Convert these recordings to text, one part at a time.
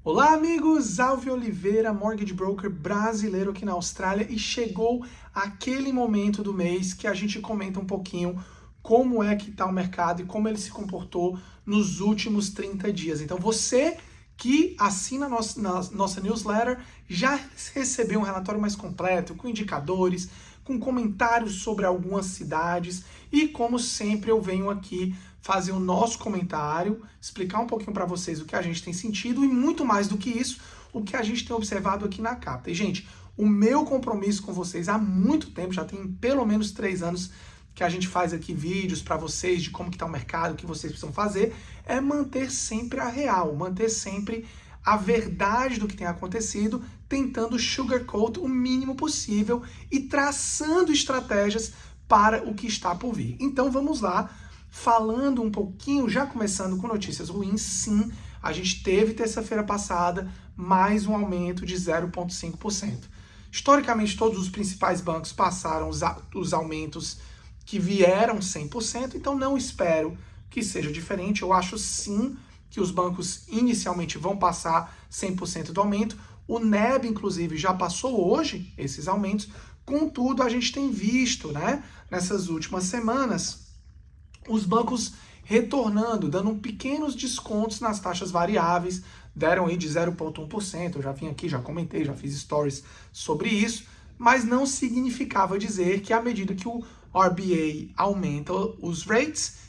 Olá, amigos! Alvio Oliveira, mortgage broker brasileiro aqui na Austrália, e chegou aquele momento do mês que a gente comenta um pouquinho como é que está o mercado e como ele se comportou nos últimos 30 dias. Então, você que assina nossa newsletter já recebeu um relatório mais completo, com indicadores, com comentários sobre algumas cidades, e como sempre eu venho aqui fazer o nosso comentário, explicar um pouquinho para vocês o que a gente tem sentido e muito mais do que isso, o que a gente tem observado aqui na Capta. E, gente, o meu compromisso com vocês há muito tempo, já tem pelo menos 3 anos que a gente faz aqui vídeos para vocês de como que está o mercado, o que vocês precisam fazer, é manter sempre a real, manter sempre a verdade do que tem acontecido, tentando sugarcoat o mínimo possível e traçando estratégias para o que está por vir. Então vamos lá, falando um pouquinho, já começando com notícias ruins. Sim, a gente teve terça-feira passada mais um aumento de 0,5%. Historicamente, todos os principais bancos passaram os aumentos que vieram 100%, então não espero que seja diferente. Eu acho sim que os bancos inicialmente vão passar 100% do aumento. O NEB, inclusive, já passou hoje esses aumentos. Contudo, a gente tem visto, nessas últimas semanas, os bancos retornando, dando pequenos descontos nas taxas variáveis, deram aí de 0,1%, eu já vim aqui, já comentei, já fiz stories sobre isso, mas não significava dizer que à medida que o RBA aumenta os rates,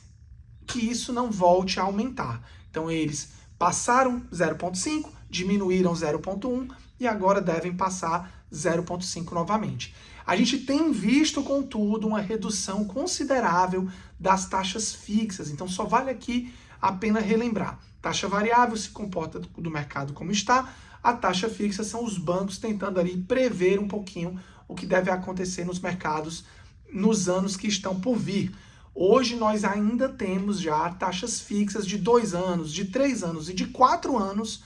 que isso não volte a aumentar. Então eles passaram 0,5, diminuíram 0,1 e agora devem passar 0,5 novamente. A gente tem visto, contudo, uma redução considerável das taxas fixas, então só vale aqui a pena relembrar. Taxa variável se comporta do mercado como está, a taxa fixa são os bancos tentando ali prever um pouquinho o que deve acontecer nos mercados nos anos que estão por vir. Hoje nós ainda temos já taxas fixas de 2 anos, de 3 anos e de 4 anos,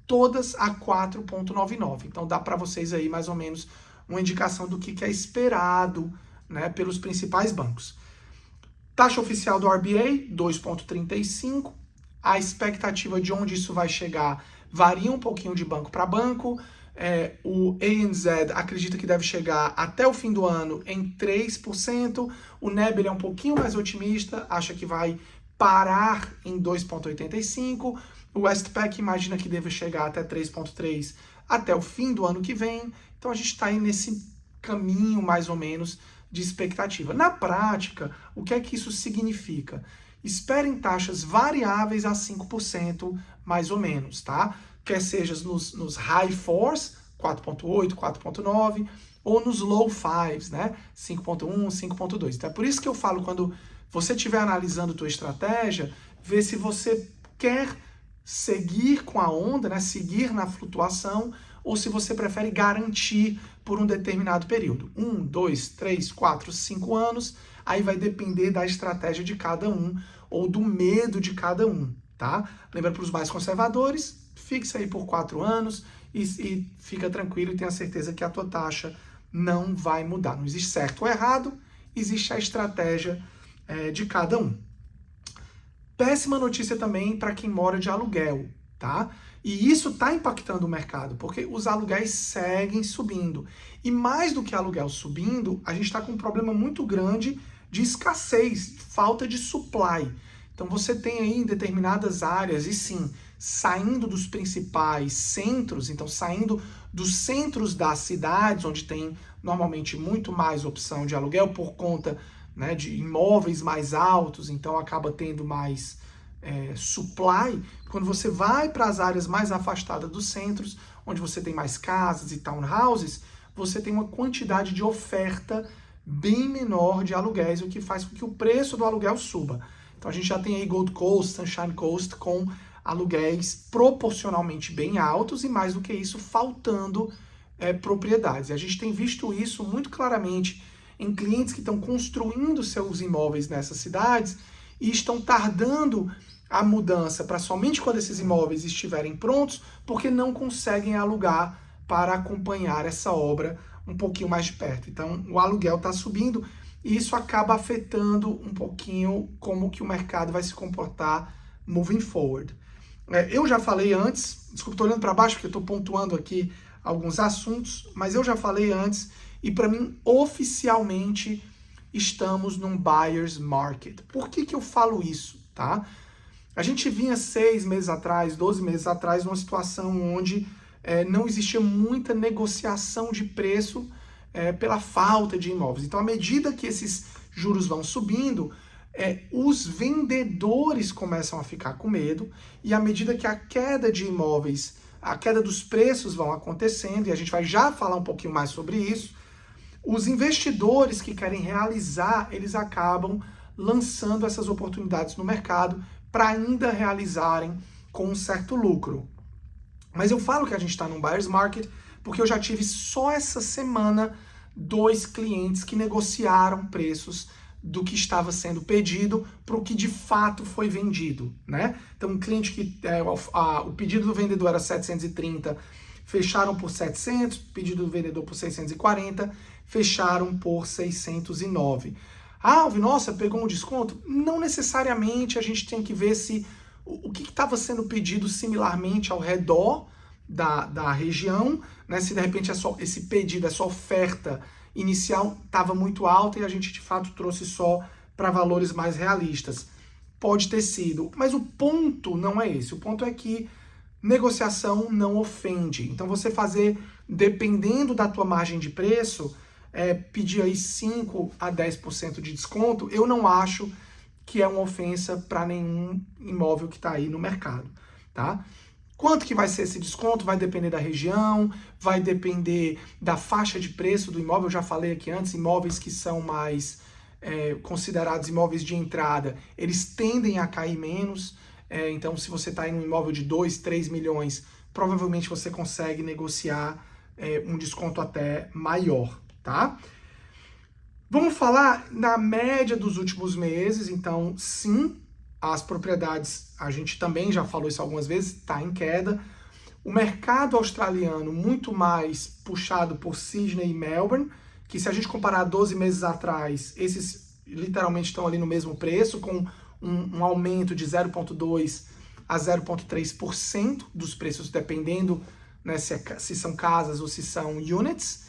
todas a 4,99. Então dá para vocês aí mais ou menos uma indicação do que é esperado, pelos principais bancos. Taxa oficial do RBA, 2,35. A expectativa de onde isso vai chegar varia um pouquinho de banco para banco. O ANZ acredita que deve chegar até o fim do ano em 3%. O NEB é um pouquinho mais otimista, acha que vai parar em 2,85%. O Westpac imagina que deve chegar até 3,3% até o fim do ano que vem. Então a gente está aí nesse caminho mais ou menos de expectativa. Na prática, o que é que isso significa? Esperem taxas variáveis a 5% mais ou menos, tá? Quer seja nos high fours, 4,8, 4,9, ou nos low fives, 5,1, 5,2. Então é por isso que eu falo, quando você estiver analisando tua estratégia, vê se você quer seguir com a onda, seguir na flutuação, ou se você prefere garantir por um determinado período. 1, 2, 3, 4, 5 anos, aí vai depender da estratégia de cada um, ou do medo de cada um, tá? Lembra, para os mais conservadores, fixa aí por 4 anos e fica tranquilo e tenha certeza que a tua taxa não vai mudar. Não existe certo ou errado, existe a estratégia de cada um. Péssima notícia também para quem mora de aluguel, tá? E isso está impactando o mercado, porque os aluguéis seguem subindo. E mais do que aluguel subindo, a gente está com um problema muito grande de escassez, falta de supply. Então você tem aí em determinadas áreas, e sim, saindo dos principais centros, então saindo dos centros das cidades, onde tem normalmente muito mais opção de aluguel por conta de imóveis mais altos, então acaba tendo mais supply. Quando você vai para as áreas mais afastadas dos centros, onde você tem mais casas e townhouses, você tem uma quantidade de oferta bem menor de aluguéis, o que faz com que o preço do aluguel suba. Então a gente já tem aí Gold Coast, Sunshine Coast com aluguéis proporcionalmente bem altos e, mais do que isso, faltando propriedades. E a gente tem visto isso muito claramente em clientes que estão construindo seus imóveis nessas cidades e estão tardando a mudança para somente quando esses imóveis estiverem prontos, porque não conseguem alugar para acompanhar essa obra um pouquinho mais de perto. Então o aluguel está subindo e isso acaba afetando um pouquinho como que o mercado vai se comportar moving forward. Eu já falei antes, desculpa, estou olhando para baixo porque estou pontuando aqui alguns assuntos, mas eu já falei antes e para mim, oficialmente, estamos num buyer's market. Por que eu falo isso, tá? A gente vinha 6 meses atrás, 12 meses atrás, numa situação onde não existia muita negociação de preço pela falta de imóveis. Então, à medida que esses juros vão subindo, os vendedores começam a ficar com medo, e à medida que a queda de imóveis, a queda dos preços vão acontecendo, e a gente vai já falar um pouquinho mais sobre isso, os investidores que querem realizar, eles acabam lançando essas oportunidades no mercado para ainda realizarem com um certo lucro. Mas eu falo que a gente está num buyer's market porque eu já tive só essa semana 2 clientes que negociaram preços do que estava sendo pedido para o que de fato foi vendido, né? Então, um cliente que o pedido do vendedor era 730, fecharam por 700, pedido do vendedor por 640, fecharam por 609. Alvin, nossa, pegou um desconto? Não necessariamente, a gente tem que ver se o que estava sendo pedido similarmente ao redor da região, né? Se de repente esse pedido, essa oferta inicial estava muito alta e a gente de fato trouxe só para valores mais realistas. Pode ter sido, mas o ponto não é esse. O ponto é que negociação não ofende. Então você fazer, dependendo da tua margem de preço, pedir aí 5 a 10% de desconto, eu não acho que é uma ofensa para nenhum imóvel que está aí no mercado, tá? Quanto que vai ser esse desconto? Vai depender da região, vai depender da faixa de preço do imóvel. Eu já falei aqui antes, imóveis que são mais considerados imóveis de entrada, eles tendem a cair menos. Então, se você está em um imóvel de 2, 3 milhões, provavelmente você consegue negociar um desconto até maior, tá? Vamos falar na média dos últimos meses. Então, sim, as propriedades, a gente também já falou isso algumas vezes, está em queda. O mercado australiano muito mais puxado por Sydney e Melbourne, que se a gente comparar 12 meses atrás, esses literalmente estão ali no mesmo preço, com um aumento de 0,2% a 0,3% dos preços, dependendo, né, se são casas ou se são units.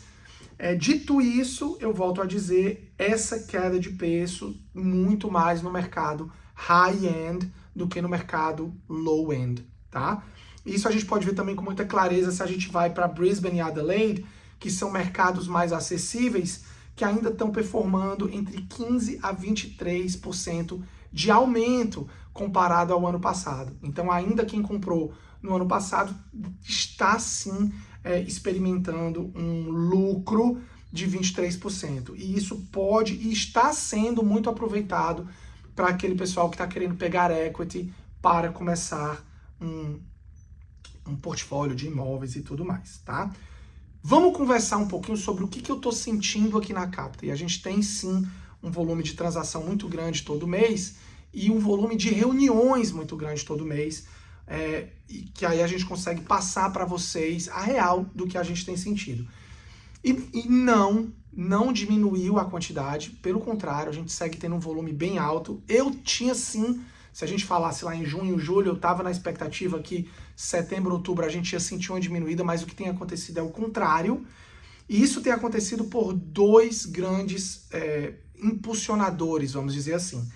Dito isso, eu volto a dizer, essa queda de preço muito mais no mercado high-end do que no mercado low-end, tá? Isso a gente pode ver também com muita clareza se a gente vai para Brisbane e Adelaide, que são mercados mais acessíveis, que ainda estão performando entre 15% a 23% de aumento comparado ao ano passado. Então, ainda quem comprou no ano passado está sim experimentando um lucro de 23%. E isso pode e está sendo muito aproveitado para aquele pessoal que está querendo pegar equity para começar um portfólio de imóveis e tudo mais, tá? Vamos conversar um pouquinho sobre o que eu estou sentindo aqui na Capta. E a gente tem sim um volume de transação muito grande todo mês e um volume de reuniões muito grande todo mês, e que aí a gente consegue passar para vocês a real do que a gente tem sentido. E não diminuiu a quantidade, pelo contrário, a gente segue tendo um volume bem alto. Eu tinha sim, se a gente falasse lá em junho, julho, eu estava na expectativa que setembro, outubro a gente ia sentir uma diminuída, mas o que tem acontecido é o contrário. E isso tem acontecido por 2 grandes impulsionadores, vamos dizer assim.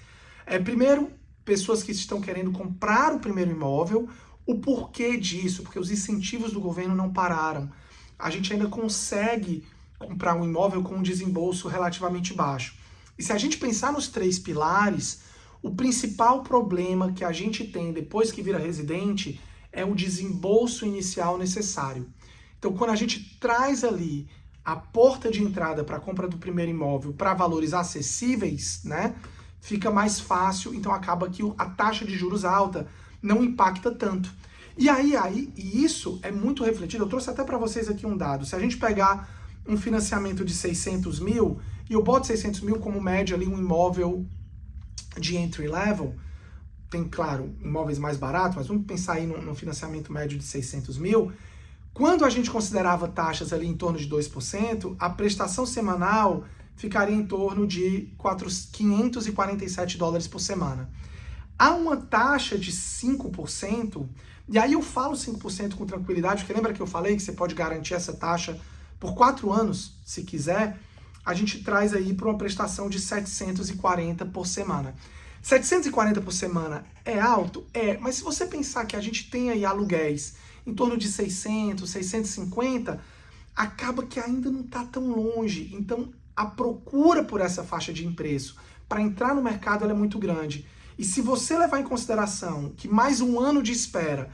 Primeiro, pessoas que estão querendo comprar o primeiro imóvel. O porquê disso? Porque os incentivos do governo não pararam. A gente ainda consegue comprar um imóvel com um desembolso relativamente baixo. E se a gente pensar nos 3 pilares, o principal problema que a gente tem depois que vira residente é o desembolso inicial necessário. Então, quando a gente traz ali a porta de entrada para a compra do primeiro imóvel para valores acessíveis, né, fica mais fácil, então acaba que a taxa de juros alta não impacta tanto. E isso é muito refletido. Eu trouxe até para vocês aqui um dado. Se a gente pegar um financiamento de 600 mil, e eu boto 600 mil como média ali um imóvel de entry level, tem, claro, imóveis mais baratos, mas vamos pensar aí no financiamento médio de 600 mil, quando a gente considerava taxas ali em torno de 2%, a prestação semanal ficaria em torno de $547 por semana. há uma taxa de 5%, e aí eu falo 5% com tranquilidade, porque lembra que eu falei que você pode garantir essa taxa por 4 anos, se quiser. A gente traz aí para uma prestação de 740 por semana. 740 por semana é alto? É, mas se você pensar que a gente tem aí aluguéis em torno de 600, 650, acaba que ainda não está tão longe. Então, a procura por essa faixa de preço para entrar no mercado ela é muito grande. E se você levar em consideração que mais um ano de espera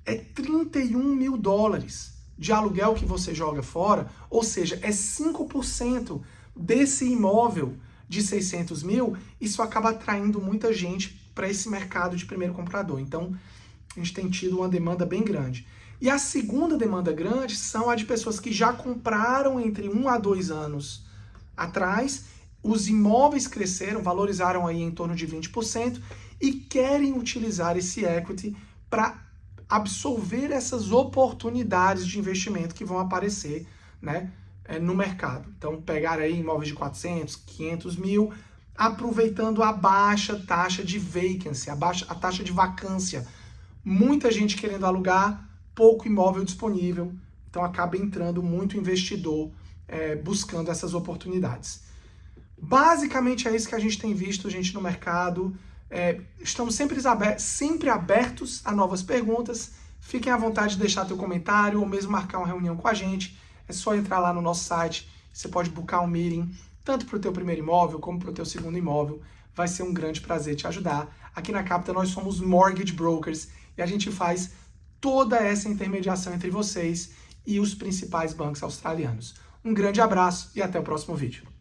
é 31 mil dólares de aluguel que você joga fora, ou seja, é 5% desse imóvel de 600 mil, isso acaba atraindo muita gente para esse mercado de primeiro comprador. Então, a gente tem tido uma demanda bem grande. E a segunda demanda grande são a de pessoas que já compraram entre 1 a 2 anos atrás, os imóveis cresceram, valorizaram aí em torno de 20% e querem utilizar esse equity para absorver essas oportunidades de investimento que vão aparecer, né, no mercado. Então, pegar aí imóveis de 400, 500 mil, aproveitando a baixa taxa de vacancy, a taxa de vacância. Muita gente querendo alugar, pouco imóvel disponível, então acaba entrando muito investidor buscando essas oportunidades. Basicamente é isso que a gente tem visto, gente, no mercado. Estamos sempre abertos a novas perguntas. Fiquem à vontade de deixar teu comentário ou mesmo marcar uma reunião com a gente. É só entrar lá no nosso site. Você pode buscar um meeting, tanto para o teu primeiro imóvel como para o teu segundo imóvel. Vai ser um grande prazer te ajudar. Aqui na Capital nós somos Mortgage Brokers e a gente faz toda essa intermediação entre vocês e os principais bancos australianos. Um grande abraço e até o próximo vídeo.